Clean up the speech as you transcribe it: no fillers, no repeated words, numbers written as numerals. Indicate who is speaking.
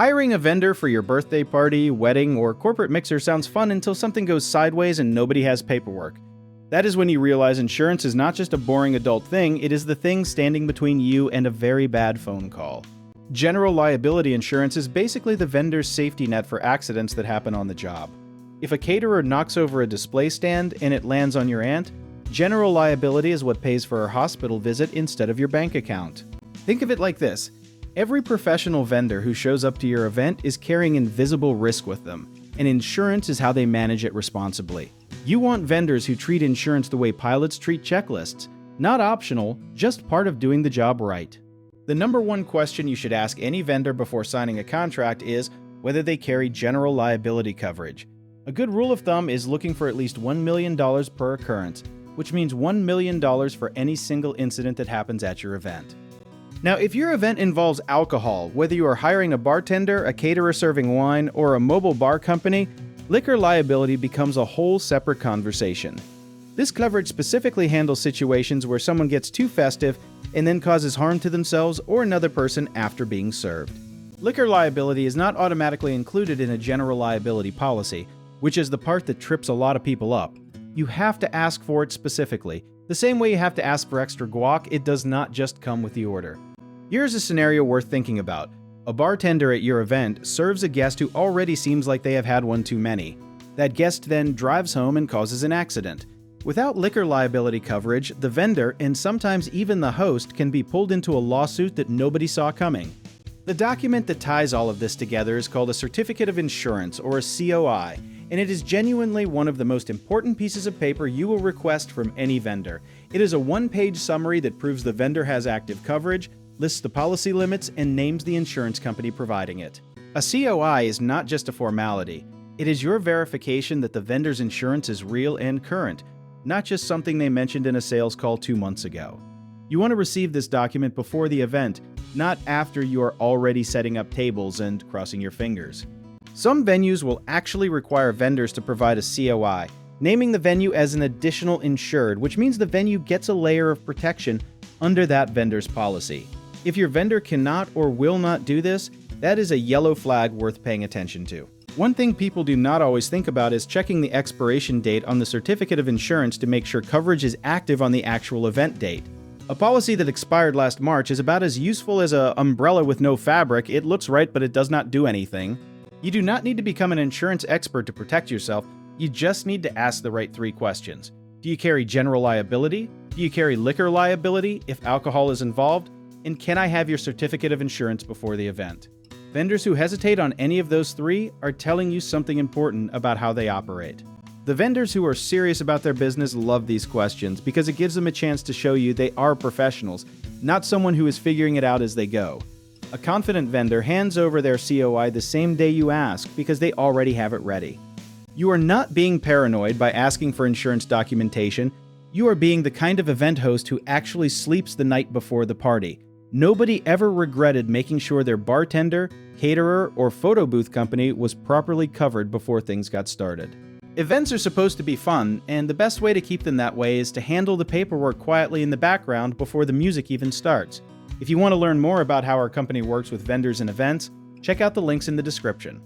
Speaker 1: Hiring a vendor for your birthday party, wedding, or corporate mixer sounds fun until something goes sideways and nobody has paperwork. That is when you realize insurance is not just a boring adult thing, it is the thing standing between you and a very bad phone call. General liability insurance is basically the vendor's safety net for accidents that happen on the job. If a caterer knocks over a display stand and it lands on your aunt, general liability is what pays for her hospital visit instead of your bank account. Think of it like this. Every professional vendor who shows up to your event is carrying invisible risk with them, and insurance is how they manage it responsibly. You want vendors who treat insurance the way pilots treat checklists, not optional, just part of doing the job right. The number one question you should ask any vendor before signing a contract is whether they carry general liability coverage. A good rule of thumb is looking for at least $1 million per occurrence, which means $1 million for any single incident that happens at your event. Now, if your event involves alcohol, whether you are hiring a bartender, a caterer serving wine, or a mobile bar company, liquor liability becomes a whole separate conversation. This coverage specifically handles situations where someone gets too festive and then causes harm to themselves or another person after being served. Liquor liability is not automatically included in a general liability policy, which is the part that trips a lot of people up. You have to ask for it specifically. The same way you have to ask for extra guac, it does not just come with the order. Here's a scenario worth thinking about. A bartender at your event serves a guest who already seems like they have had one too many. That guest then drives home and causes an accident. Without liquor liability coverage, the vendor, and sometimes even the host, can be pulled into a lawsuit that nobody saw coming. The document that ties all of this together is called a Certificate of Insurance, or a COI, and it is genuinely one of the most important pieces of paper you will request from any vendor. It is a one-page summary that proves the vendor has active coverage, lists the policy limits, and names the insurance company providing it. A COI is not just a formality. It is your verification that the vendor's insurance is real and current, not just something they mentioned in a sales call 2 months ago. You want to receive this document before the event, not after you are already setting up tables and crossing your fingers. Some venues will actually require vendors to provide a COI, naming the venue as an additional insured, which means the venue gets a layer of protection under that vendor's policy. If your vendor cannot or will not do this, that is a yellow flag worth paying attention to. One thing people do not always think about is checking the expiration date on the certificate of insurance to make sure coverage is active on the actual event date. A policy that expired last March is about as useful as an umbrella with no fabric. It looks right, but it does not do anything. You do not need to become an insurance expert to protect yourself. You just need to ask the right 3 questions. Do you carry general liability? Do you carry liquor liability if alcohol is involved? And can I have your certificate of insurance before the event? Vendors who hesitate on any of those 3 are telling you something important about how they operate. The vendors who are serious about their business love these questions because it gives them a chance to show you they are professionals, not someone who is figuring it out as they go. A confident vendor hands over their COI the same day you ask because they already have it ready. You are not being paranoid by asking for insurance documentation. You are being the kind of event host who actually sleeps the night before the party. Nobody ever regretted making sure their bartender, caterer, or photo booth company was properly covered before things got started. Events are supposed to be fun, and the best way to keep them that way is to handle the paperwork quietly in the background before the music even starts. If you want to learn more about how our company works with vendors and events, check out the links in the description.